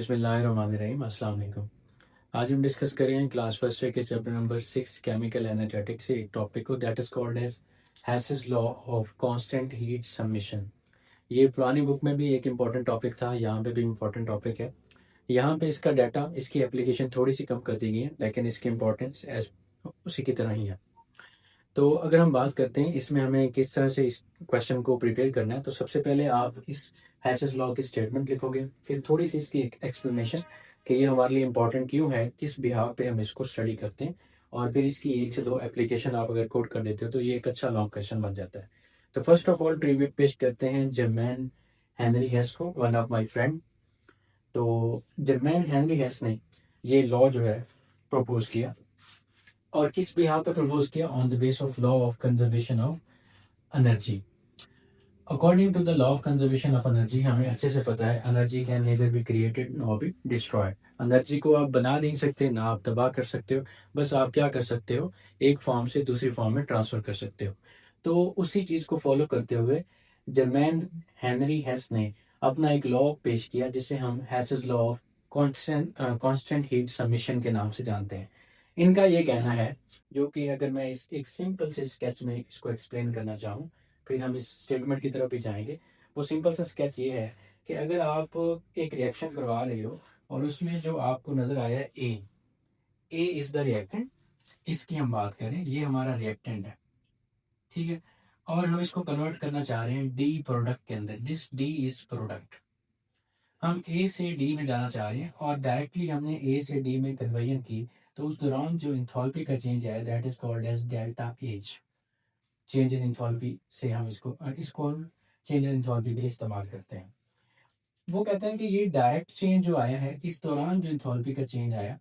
बिस्मिल्लाहिर्रहमानिर्रहीम अस्सलाम वालेकुम। आज हम डिस्कस करेंगे क्लास फर्स्ट के चैप्टर नंबर 6 केमिकल एनालिटिक्स से एक टॉपिक को that is called as Hess's law of constant heat summation. ये पुरानी बुक में भी एक इम्पॉर्टेंट टॉपिक था, यहाँ पे भी इम्पॉर्टेंट टॉपिक है। यहाँ पे इसका डाटा, इसकी एप्लीकेशन थोड़ी सी कम कर दी गई है, लेकिन इसकी इम्पोर्टेंस एज उसी की तरह ही है। तो अगर हम बात करते हैं इसमें हमें किस तरह से इस क्वेश्चन को प्रिपेयर करना है, तो सबसे पहले आप इस हैसेस लॉ की स्टेटमेंट लिखोगे, फिर थोड़ी सी इसकी एक एक्सप्लेनेशन कि ये हमारे लिए इम्पोर्टेंट क्यों है, किस बिहाव पे हम इसको स्टडी करते हैं, और फिर इसकी एक से दो एप्लीकेशन आप अगर कोड कर देते हो तो ये एक अच्छा लॉन्ग क्वेश्चन बन जाता है। तो फर्स्ट ऑफ ऑल ट्रिविया पेश करते हैं जर्मैन हेनरी हेस को, वन ऑफ माई फ्रेंड। तो जर्मैन हेनरी हेस ने ये लॉ जो है प्रपोज किया, और किस बिहाव पे प्रपोज किया? On the base of law of conservation of energy. According to the law of conservation of energy हमें अच्छे से पता है energy can neither be created nor be destroyed. Energy को आप बना नहीं सकते, ना आप तबाह कर सकते हो, बस आप क्या कर सकते हो, एक फॉर्म से दूसरी फॉर्म में ट्रांसफर कर सकते हो। तो उसी चीज को फॉलो करते हुए जर्मैन हेनरी हेस ने अपना एक लॉ पेश किया जिसे हम हैसेस law of constant heat submission के नाम से जानते हैं। इनका ये कहना है, जो कि अगर मैं इस एक सिंपल से स्केच में इसको एक्सप्लेन करना चाहूँ, फिर हम इस स्टेटमेंट की तरफ भी जाएंगे। वो सिंपल सा स्केच ये है कि अगर आप एक रिएक्शन करवा रहे हो और उसमें जो आपको नजर आया है ए इज द रिएक्टेंट, इसकी हम बात करें, ये हमारा रिएक्टेंट है, ठीक है। और हम इसको कन्वर्ट करना चाह रहे हैं डी प्रोडक्ट के अंदर, दिस डी इज प्रोडक्ट। हम ए से डी में जाना चाह रहे हैं और डायरेक्टली हमने ए से डी में कन्वर्जन की, तो उस दौरान जो इंथैल्पी का चेंज है that is called as delta H. Change in enthalpy से हम इसको चेंज इन इंथैल्पी के लिए इस्तेमाल करते हैं। वो कहते हैं कि ये डायरेक्ट चेंज जो आया है, इस दौरान जो इंथैल्पी का चेंज आया,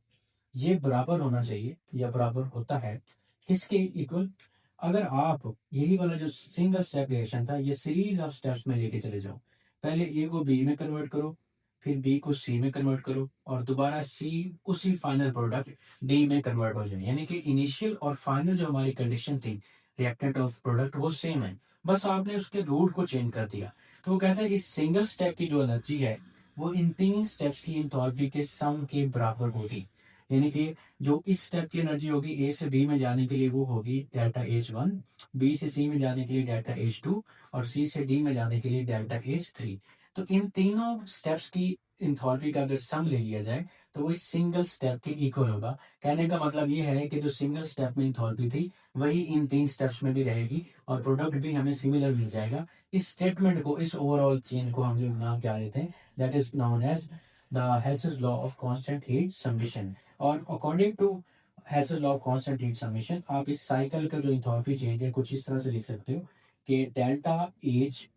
ये बराबर होना चाहिए या बराबर होता है किसके इक्वल? अगर आप यही वाला जो सिंगल स्टेप रिएक्शन था, ये सीरीज ऑफ स्टेप्स में लेके चले जाओ, पहले ए को बी में कन्वर्ट करो, फिर बी को सी में कन्वर्ट करो, और दोबारा सी उसी फाइनल प्रोडक्ट डी में कन्वर्ट हो जाए, यानी कि इनिशियल और फाइनल जो हमारी कंडीशन थी रिएक्टेंट ऑफ प्रोडक्ट वो सेम है, बस आपने उसके रूट को चेंज कर दिया। तो वो कहता है इस सिंगल स्टेप की जो एनर्जी है वो इन तीन स्टेप्स की इंथैल्पी के सम के बराबर होगी, यानी कि जो इस स्टेप की एनर्जी होगी ए से बी में जाने के लिए वो होगी डेल्टा एच वन, बी से सी में जाने के लिए डेल्टा एच टू, और सी से डी में जाने के लिए डेल्टा एच थ्री। तो इन तीनों स्टेप्स की इंथैल्पी का अगर सम ले लिया जाए तो वो इस सिंगल स्टेप के इक्वल होगा। कहने का मतलब ये है कि जो सिंगल स्टेप में इंथैल्पी थी वही इन तीन स्टेप्स में भी रहेगी और प्रोडक्ट भी हमें सिमिलर मिल जाएगा। इस स्टेटमेंट को, इस ओवरऑल चेन को हम लोग नाम क्या देते हैं? That is known as the Hess's law of constant heat summation. और according to Hess's law of constant heat summation आप इस साइकिल का जो इंथैल्पी चेंज है कुछ इस तरह से लिख सकते हो कि डेल्टा एच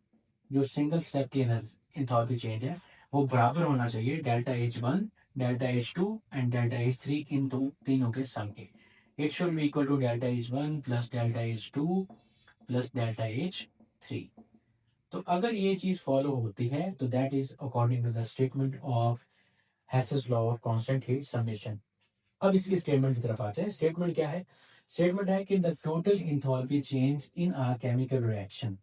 जो सिंगल स्टेप की इंथैल्पी चेंज है वो बराबर होना चाहिए delta H one, delta H two and delta H three, इन दो तीनों के सम के। It should be equal to delta H one plus delta H two plus delta H three. तो अगर ये चीज फॉलो होती है तो that is according to the statement of Hess's law of constant heat submission. अब इसकी स्टेटमेंट की तरफ आते हैं। स्टेटमेंट क्या है? स्टेटमेंट है कि the total enthalpy change in a chemical reaction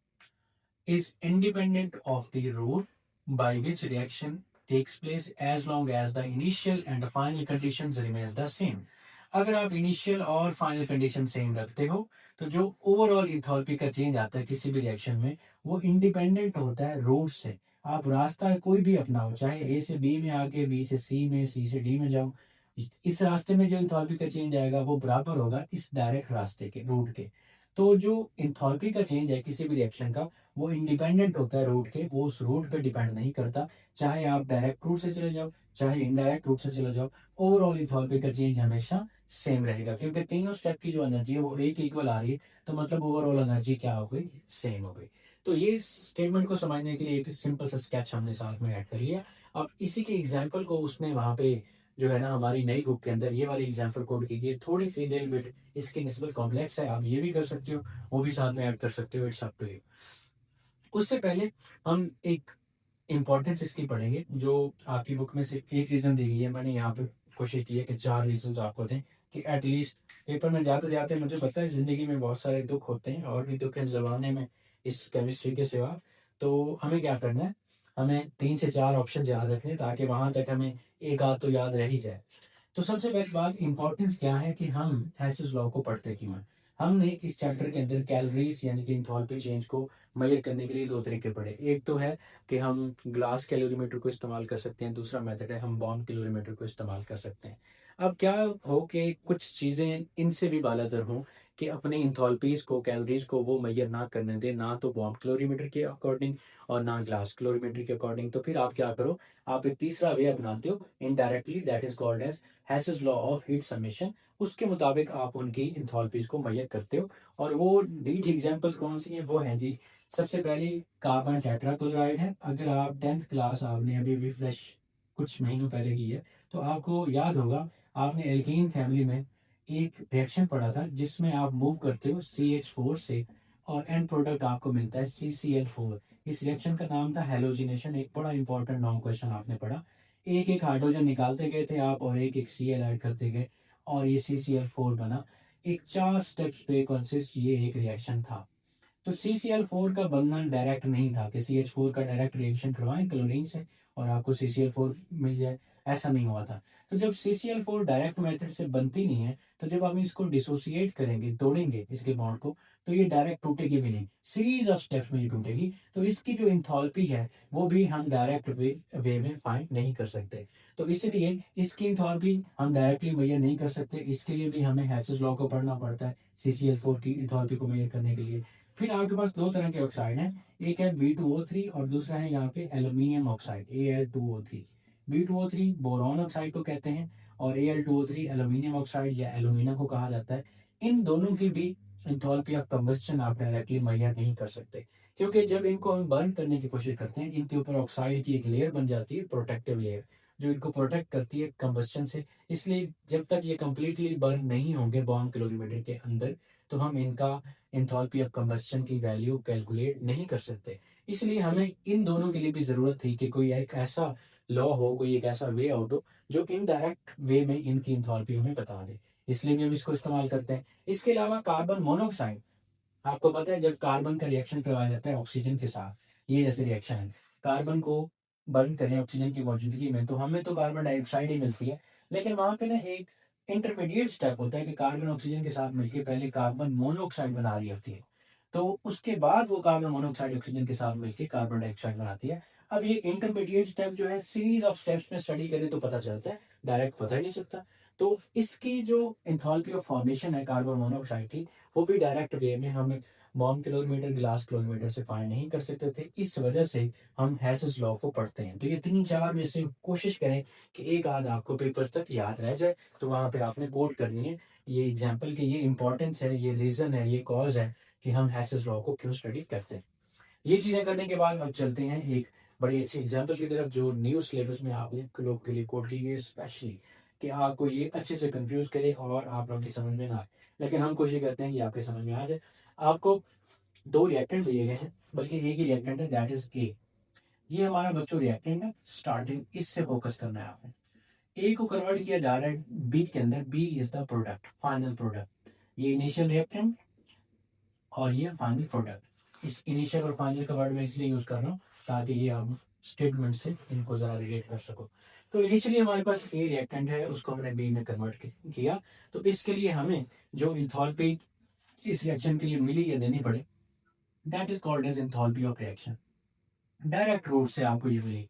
is independent of the route by which reaction takes place as long as the initial and the final conditions remains the same। अगर आप initial और final condition same रखते हो तो जो overall enthalpy का change आता है किसी भी रिएक्शन में वो इंडिपेंडेंट होता है रूट से। आप रास्ता कोई भी अपनाओ, चाहे ए से बी में आके बी से सी में, सी से डी में जाओ, इस रास्ते में जो इंथैल्पी का चेंज आएगा वो बराबर होगा इस डायरेक्ट रास्ते के, रूट के। तो जो इंथैल्पी का चेंज है किसी भी रिएक्शन का वो इंडिपेंडेंट होता है रूट के, वो उस रूट पे डिपेंड नहीं करता, चाहे आप डायरेक्ट रूट से चले जाओ चाहे इनडायरेक्ट रूट से चले जाओ, ओवरऑल इंथैल्पी का चेंज हमेशा सेम रहेगा, क्योंकि तीनों स्टेप की जो एनर्जी है वो एक इक्वल आ रही है, तो मतलब ओवरऑल एनर्जी क्या हो गई? सेम हो गई। तो ये स्टेटमेंट को समझने के लिए एक सिंपल सा स्केच हमने साथ में ऐड कर लिया। अब इसी के एग्जाम्पल को उसने वहां पे जो है ना हमारी नई बुक के अंदर ये वाली एग्जाम्पल कोड कीजिए, थोड़ी सी देर बिट इसकी निस्बत कॉम्प्लेक्स है, आप ये भी कर सकते हो, वो भी साथ में ऐड कर सकते हो, इट्स अप टू यू। उससे पहले हम एक इम्पोर्टेंस इसकी पढ़ेंगे जो आपकी बुक में सिर्फ एक रीजन दी गई है, मैंने यहाँ पे कोशिश की है कि चार रीजन आपको दें कि एटलीस्ट पेपर में जाते जाते, मुझे पता है जिंदगी में बहुत सारे दुख होते हैं और भी दुख है जमाने में इस केमिस्ट्री के सिवा, तो हमें क्या करना है, हमें 3 से 4 ऑप्शन याद रखने ताकि वहाँ तक हमें एक आध तो याद रह ही जाए। तो सबसे पहली बात इम्पोर्टेंस क्या है कि हम हेसिस लॉ को पढ़ते क्यों हैं? हमने इस चैप्टर के अंदर कैलोरीज यानी कि एंथैल्पी चेंज को मेजर करने के लिए 2 तरीके पढ़े। एक तो है कि हम ग्लास कैलोरीमीटर को इस्तेमाल कर सकते हैं, दूसरा मेथड है हम बॉम कैलोरीमीटर को इस्तेमाल कर सकते हैं। अब क्या हो कि कुछ चीज़ें इनसे भी बालातर हों कि अपनी एंथैल्पीज़ को, कैलोरीज़ को वो मेजर ना करने दें, ना तो बॉम कैलोरीमीटर के अकॉर्डिंग और ना ग्लास कैलोरीमीटर के अकॉर्डिंग। तो फिर आप क्या करो, आप एक तीसरा वे अपनाते हो indirectly, that is called as हैसेस law of heat summation. उसके मुताबिक आप उनकी एंथैल्पीज़ को मेजर करते हो। और वो हीट एग्जांपल्स कौन सी हैं? वो हैं जी, सबसे पहली कार्बन टेट्राक्लोराइड है। अगर आप 10th क्लास आपने अभी फ्रेश कुछ महीनों पहले की है, तो आपको याद होगा आपने एल्कीन फैमिली में एक रिएक्शन पढ़ा था जिसमें आप मूव करते हो CH4 से और एंड प्रोडक्ट आपको मिलता है CCl4। इस रिएक्शन का नाम था हेलोजिनेशन। एक बड़ा इंपॉर्टेंट लॉन्ग क्वेश्चन आपने पढ़ा। एक एक हाइड्रोजन निकालते गए थे आप और एक एक Cl ऐड करते गए और ये CCl4 बना। एक 4 स्टेप्स पे कंसिस्ट ये एक रिएक्शन था। तो CCl4 का बनना डायरेक्ट नहीं था कि CH4 का डायरेक्ट रिएक्शन करवाएं क्लोरीन से और आपको CCl4 मिल जाए, ऐसा नहीं हुआ था। तो जब CCl4 डायरेक्ट मेथड से बनती नहीं है, तो जब हम इसको डिसोसिएट करेंगे, तोड़ेंगे इसके बॉन्ड को, तो ये डायरेक्ट टूटेगी भी नहीं, सीरीज ऑफ स्टेप्स में ये टूटेगी। तो इसकी जो इंथैल्पी है वो भी हम डायरेक्ट वे में फाइंड नहीं कर सकते। तो इसलिए इसकी इंथैल्पी हम डायरेक्टली मेजर नहीं कर सकते। इसके लिए भी हमें हैसेस लॉ को पढ़ना पड़ता है CCl4 की इंथैल्पी को मेजर करने के लिए। फिर आपके पास दो तरह के ऑक्साइड हैं, एक है B2O3 और दूसरा है यहाँ पे aluminium oxide Al2O3। B2O3 boron oxide को कहते हैं और Al2O3 एल्यूमिनियम ऑक्साइड या एल्यूमिना को कहा जाता है। इन दोनों की भी एंथैल्पी ऑफ कंबस्शन आप डायरेक्टली मेजर नहीं कर सकते, क्योंकि जब इनको हम बर्न करने की कोशिश करते हैं इनके ऊपर ऑक्साइड की एक लेयर बन जाती है, प्रोटेक्टिव लेयर, जो इनको प्रोटेक्ट करती है कंबस्शन से। इसलिए जब तक ये कंप्लीटली बर्न नहीं होंगे बॉम्ब कैलोरीमीटर के अंदर, तो हम इनका एंथैल्पी ऑफ कंबस्शन की वैल्यू कैलकुलेट नहीं कर सकते। इसलिए हमें इन दोनों के लिए भी ज़रूरत थी कि कोई एक ऐसा लॉ हो, कोई एक ऐसा वे आउट हो जो कि इनडायरेक्ट वे में इनकी एंथैल्पी हमें बता दे। इसलिए भी हम इसको इस्तेमाल करते हैं। इसके अलावा कार्बन मोनोऑक्साइड, आपको पता है जब कार्बन का रिएक्शन करवाया जाता है ऑक्सीजन के साथ, ये जैसे रिएक्शन है, कार्बन को बर्न करें ऑक्सीजन की मौजूदगी में, तो हमें तो कार्बन डाइऑक्साइड ही मिलती है। लेकिन वहाँ पे ना एक इंटरमीडिएट स्टेप होता है कि कार्बन ऑक्सीजन के साथ मिलकर पहले कार्बन मोनोऑक्साइड बना रही होती है, तो उसके बाद वो कार्बन मोनोऑक्साइड ऑक्सीजन के साथ मिलकर कार्बन डाइऑक्साइड बनाती है। अब ये इंटरमीडिएट स्टेप जो है सीरीज ऑफ स्टेप्स में स्टडी करें तो पता चलता है, डायरेक्ट पता ही नहीं चलता। तो इसकी जो एंथैल्पी ऑफ फॉर्मेशन है कार्बन मोनोऑक्साइड की, वो भी डायरेक्ट वे में हम बॉम्ब किलोमीटर ग्लास किलोमीटर से फाइंड नहीं कर सकते थे। इस वजह से हम हैसेस लॉ को पढ़ते हैं। तो ये 3-4 में से कोशिश करें कि एक आध आपको पेपर्स तक याद रह जाए, तो वहाँ पे आपने कोट करनी है ये एग्जाम्पल की, ये इंपॉर्टेंस है, ये रीज़न है, ये कॉज है कि हम हैसेस लॉ को क्यों स्टडी करते हैं। ये चीज़ें करने के बाद अब चलते हैं एक बड़ी अच्छी एग्जाम्पल की तरफ जो न्यू सिलेबस में आप लोग के लिए कोड की गई है स्पेशली, कि आपको ये अच्छे से कंफ्यूज करे और आप लोग की समझ में ना आए। लेकिन हम कोशिश करते हैं कि आपके समझ में आ जाए। आपको 2 रिएक्टेंट दिए गए हैं, बल्कि एक ही रिएक्टेंट है, दैट इज ए। ये हमारा बच्चों रिएक्टेंट है, स्टार्टिंग इससे फोकस करना है आपने। ए को कन्वर्ट किया जा रहा है बी के अंदर, B is the product, final product. ये इनिशियल रिएक्टेंट और ये फाइनल प्रोडक्ट। इस इनिशियल और फाइनल का वर्ड मैं इसलिए यूज कर रहा हूँ ताकि ये आप स्टेटमेंट से इनको जरा रिलेट कर सको। तो इनिशियली हमारे पास ए रिएक्टेंट है, उसको हमने बी में कन्वर्ट किया। तो इसके लिए हमें जो इंथैल्पी इस रिएक्शन के लिए मिली या देनी पड़े, that is called as enthalpy of reaction. Direct route से आपको ये मिली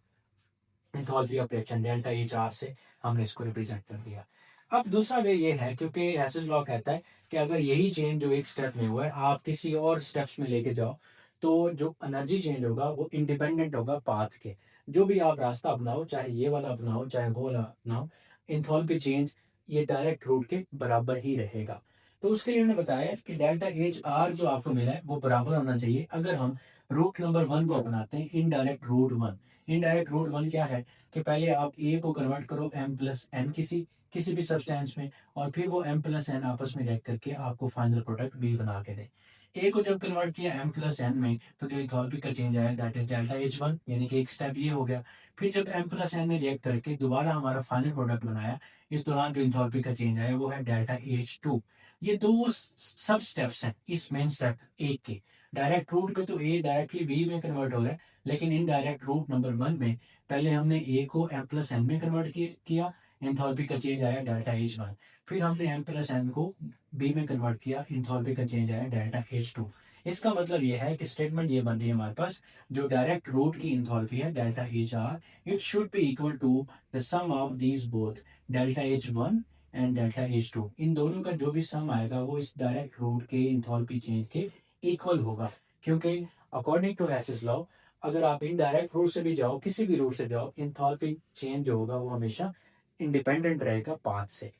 enthalpy of reaction, delta H R से हमने इसको रिप्रेजेंट कर दिया। अब दूसरा वे ये है, क्योंकि हैसेस लॉ कहता है कि अगर यही चेंज जो एक स्टेप में हुआ है आप किसी और स्टेप्स में लेके जाओ, तो जो एनर्जी चेंज होगा वो इंडिपेंडेंट होगा पाथ के। जो भी आप रास्ता अपनाओ, चाहे ये वाला अपनाओ चाहे वो वाला अपनाओ, एंथैल्पी चेंज ये डायरेक्ट रूट के बराबर ही रहेगा। तो उसके लिए उन्होंने बताया कि डेल्टा एच आर जो आपको मिला है वो बराबर होना चाहिए। अगर हम रूट नंबर 1 को अपनाते हैं, इनडायरेक्ट रूट 1। इनडायरेक्ट रूट 1 क्या है कि पहले आप ए को कन्वर्ट करो m प्लस एन किसी किसी भी सब्सटेंस में, और फिर वो m प्लस एन आपस में रिएक्ट करके आपको फाइनल प्रोडक्ट बी बना के दे। ए को जब कन्वर्ट किया m प्लस एन में, तो जो इथॉल्पी का चेंज आया that is delta H one, यानी कि एक स्टेप ये हो गया। फिर जब m प्लस एन ने रिएक्ट करके दोबारा हमारा फाइनल प्रोडक्ट बनाया, इस दौरान जो इथॉल्पी का चेंज आया वो है डेल्टा एच टू। ये दो सब स्टेप्स हैं इस मेन स्टेप एक के। डायरेक्ट रूट पे तो ए डायरेक्टली बी में कन्वर्ट हो रहा है, लेकिन इनडायरेक्ट रूट नंबर 1 में पहले हमने ए को m प्लस एन में कन्वर्ट किया, एंथैल्पी का चेंज आया डेल्टा एच वन। फिर हमने m प्लस एन को बी में कन्वर्ट किया, एंथैल्पी का चेंज आया डेल्टा एच टू। इसका मतलब ये है कि स्टेटमेंट ये बन रही है हमारे पास, जो डायरेक्ट रूट की एंथैल्पी है delta H R, it should be equal to the sum of these both delta H one and delta H two. इन दोनों का जो भी सम आएगा वो इस डायरेक्ट रूट के एंथैल्पी चेंज के इक्वल होगा, क्योंकि अकॉर्डिंग टू हैसेस लॉ अगर आप इनडायरेक्ट रूट से भी जाओ, किसी भी रूट से जाओ, एंथैल्पी चेंज जो होगा वो हमेशा इंडिपेंडेंट रहेगा पाथ से।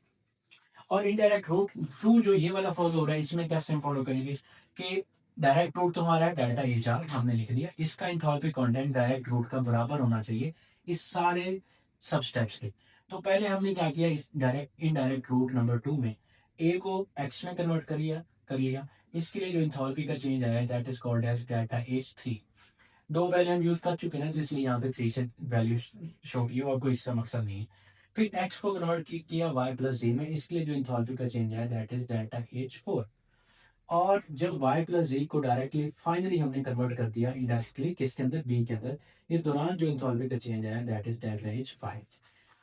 और इनडायरेक्ट रूट टू जो ये वाला फॉलो हो रहा है, इसमें कैसे हम फॉलो करेंगे कि डायरेक्ट रूट तो हमारा है डेल्टा एच आर, हमने लिख दिया, इसका एंथैल्पी कंटेंट डायरेक्ट रूट का बराबर होना चाहिए इस सारे सब स्टेप्स के। तो पहले हमने क्या किया, इस डायरेक्ट इनडायरेक्ट रूट नंबर 2 में ए को एक्स में कन्वर्ट कर लिया। इसके लिए जो एंथैल्पी का चेंज आया that is called as delta H three. दो वैल्यू हम यूज कर चुके हैं, तो इसलिए यहाँ पे 3 से वैल्यू शो की, और कोई इसका मकसद नहीं है। फिर x को कन्वर्ट किया y प्लस जी में, इसके लिए जो एंथैल्पी का चेंज है that is delta H four. और जब y प्लस जी को डायरेक्टली फाइनली हमने कन्वर्ट कर दिया इनडायरेक्टली किसके अंदर, b के अंदर, इस दौरान जो एंथैल्पी का चेंज आया that is delta H five.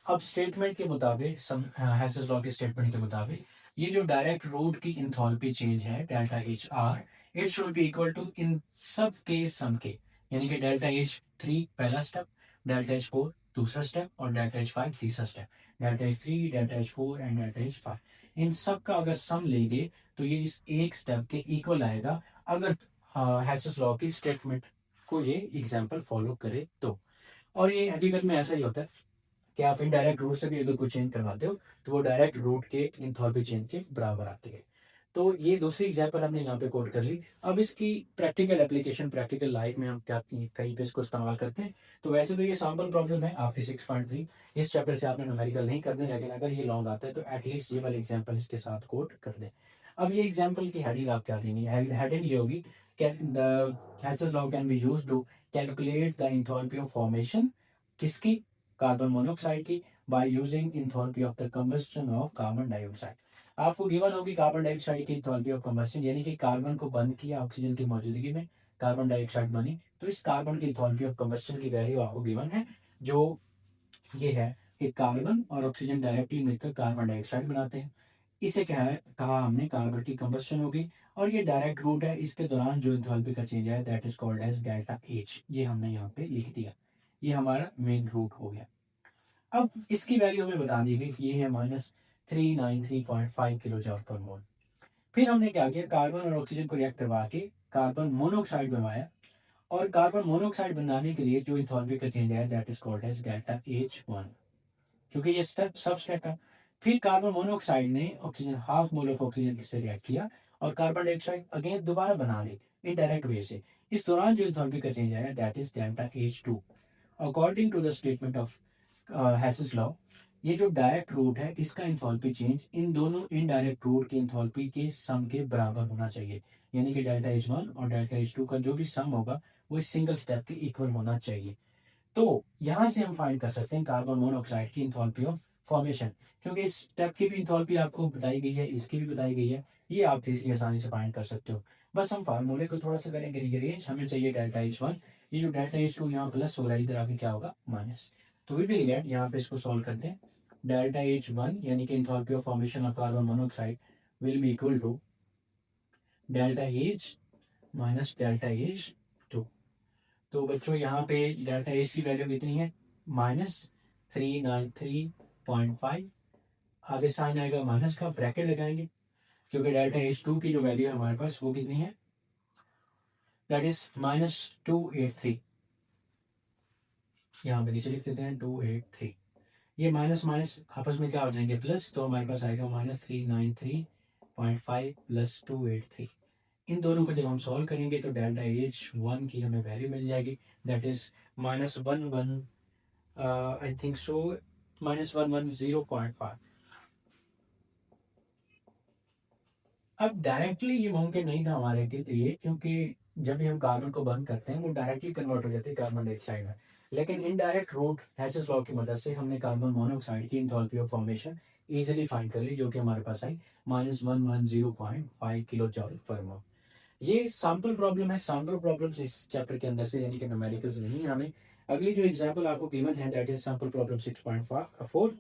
अब स्टेटमेंट के मुताबिक, हैसेस लॉ के स्टेटमेंट के मुताबिक, ये जो डायरेक्ट रूट की एंथैल्पी चेंज है delta H R, it should be equal to इन सब के सम के, यानी कि डेल्टा एच थ्री पहला स्टेप, डेल्टा एच फोर दूसरा स्टेप, और डेल्टा एच फाइव तीसरा step. Delta H three, delta H four and delta H five, इन सब का अगर सम लेंगे तो ये इस एक स्टेप के इक्वल आएगा, अगर हैसेस लॉ की स्टेटमेंट को ये एग्जाम्पल फॉलो करे तो। और ये हकीकत में ऐसा ही होता है कि आप इनडायरेक्ट रूट से भी अगर कुछ चेंज करवाते हो तो वो डायरेक्ट रूट के एंथैल्पी चेंज के बराबर आती है। तो ये दूसरी एग्जांपल हमने यहाँ पे कोड कर ली। अब इसकी प्रैक्टिकल एप्लीकेशन, प्रैक्टिकल लाइफ में हम क्या कहीं पे इसको इस्तेमाल करते हैं। तो वैसे तो ये सैम्पल प्रॉब्लम है आपकी 6.3, इस चैप्टर से आपने न्यूमेरिकल नहीं करने, लेकिन अगर ये लॉन्ग आता है तो एटलीस्ट ये वाले एग्जाम्पल इसके साथ कोड कर दें। अब ये एग्जाम्पल की हेडिंग आप क्या देंगे, हेडिंग ये होगी, the Hess's law can be used to calculate the enthalpy of formation, किसकी, कार्बन मोनोऑक्साइड की, by using enthalpy of the combustion of carbon dioxide. आपको गिवन होगी कार्बन डाइऑक्साइड की एंथैल्पी ऑफ कंबस्शन, यानी कि कार्बन को बंद किया ऑक्सीजन की मौजूदगी में, कार्बन डाइऑक्साइड बनी, तो इस कार्बन की एंथैल्पी ऑफ कंबस्शन की वैल्यू आपको गिवन है, जो ये है कि कार्बन और ऑक्सीजन डायरेक्टली मिलकर कार्बन डाइऑक्साइड बनाते हैं। इसे क्या है, कहा हमने कार्बन की कंबस्शन होगी, और ये डायरेक्ट रूट है, इसके दौरान जो एंथैल्पी का चेंज है that is called as delta H, ये हमने यहाँ पे लिख दिया, ये हमारा मेन रूट हो गया। अब इसकी वैल्यू हमें बता दी गई, ये है -393.5 किलो जॉल पर मोल। फिर हमने क्या किया, कार्बन और ऑक्सीजन को रिएक्ट करवा के कार्बन मोनोऑक्साइड बनवाया, और कार्बन मोनोऑक्साइड बनाने के लिए जो एंथैल्पी का चेंज है that is called as delta H one, क्योंकि ये स्टेप सब स्टेप है। फिर कार्बन मोनोऑक्साइड ने oxygen, half mole of oxygen से रिएक्ट किया और कार्बन डाइऑक्साइड अगेन दोबारा बना ली इनडायरेक्ट वे से। इस दौरान जो एंथैल्पी का चेंज आया that is delta H two. According to the statement of Hess's law, ये जो डायरेक्ट रूट है इसका एंथैल्पी चेंज इन दोनों इनडायरेक्ट रूट की एंथैल्पी के सम के बराबर होना चाहिए, यानी कि डेल्टा एच वन और डेल्टा एच टू का जो भी सम होगा वो इस सिंगल स्टेप के इक्वल होना चाहिए। तो यहाँ से हम फाइंड कर सकते हैं कार्बन मोनोऑक्साइड की एंथैल्पी ऑफ फॉर्मेशन, क्योंकि इस स्टेप की भी एंथैल्पी आपको बताई गई है, इसकी भी बताई गई है, ये आप इसी आसानी से फाइंड कर सकते हो। बस हम फार्मूले को थोड़ा सा करेंगे रीअरेंज, हमें चाहिए डेल्टा एच वन, ये जो डेल्टा एच टू यहाँ प्लस हो रहा है इधर आके क्या होगा माइनस। तो वी विल गेट, यहाँ पे इसको सॉल्व करते हैं, डेल्टा एच वन यानी कि enthalpy of formation of carbon monoxide will be equal to delta H minus delta H two. तो बच्चों यहाँ पे डेल्टा एच की वैल्यू कितनी है, -393.5, आगे साइन आएगा माइनस का, ब्रैकेट लगाएंगे, क्योंकि डेल्टा एच टू की जो वैल्यू है हमारे पास वो कितनी है, दैट इज -283, यहाँ पे नीचे लिख देते हैं 283। ये माइनस माइनस आपस में क्या हो जाएंगे प्लस, तो हमारे पास आएगा -393.5 प्लस 283। इन दोनों को जब हम सॉल्व करेंगे तो डेल्टा एच वन की हमें वैल्यू मिल जाएगी, that is -11 I think so -110.5। अब डायरेक्टली ये मुमकिन नहीं था हमारे के लिए, क्योंकि जब भी हम कार्बन को बर्न करते हैं वो डायरेक्टली कन्वर्ट हो जाती है कार्बन डाइऑक्साइड में, लेकिन इनडायरेक्ट रूट हैसेस लॉ की मदद से हमने कार्बन मोनोऑक्साइड की enthalpy of formation easily find कर ली, जो कि हमारे पास आई -1105 किलो जॉल पर मोल। ये सैंपल प्रॉब्लम है, सैंपल प्रॉब्लम्स इस चैप्टर के अंदर से यानी कि न्यूमेरिकल्स नहीं है हमें। अगली जो एग्जांपल आपको गिवन है दैट इज सैंपल प्रॉब्लम 6.4।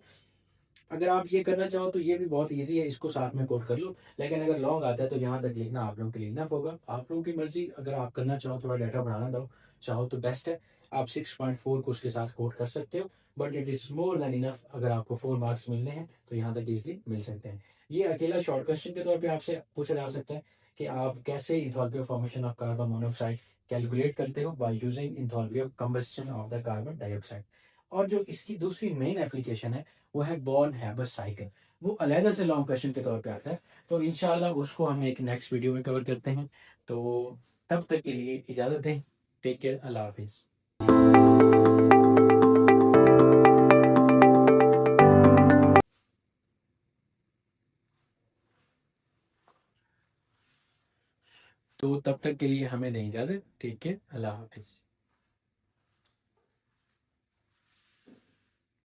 अगर आप ये करना चाहो तो ये भी बहुत इजी है, इसको साथ में कोड कर लो। लेकिन अगर लॉन्ग आता है तो यहाँ तक लिखना आप लोगों के लिए इनफ होगा। आप लोगों की मर्जी, अगर आप करना चाहो थोड़ा डाटा बढ़ाना दो चाहो तो बेस्ट है, आप 6.4 को उसके साथ कोड कर सकते हो। But it is more than enough, अगर आपको 4 मार्क्स मिलने हैं तो यहाँ तक इजिली मिल सकते हैं। ये अकेला शॉर्ट क्वेश्चन के तौर पे आपसे पूछा जा सकता है कि आप कैसे enthalpy of formation of carbon monoxide calculate करते हो by using enthalpy of combustion of the carbon dioxide. और जो इसकी दूसरी मेन एप्लीकेशन है वो है बॉर्न हैबर साइकिल, वो अलहदा से लॉन्ग क्वेश्चन के तौर पे आता है। तो इंशाल्लाह उसको हम एक नेक्स्ट वीडियो में कवर करते हैं। तो तब तक के लिए इजाज़त दें। टेक केयर, अल्लाह हाफिज़। तो तब तक के लिए हमें दें इजाज़त। टेक केयर, अल्लाह हाफिज़।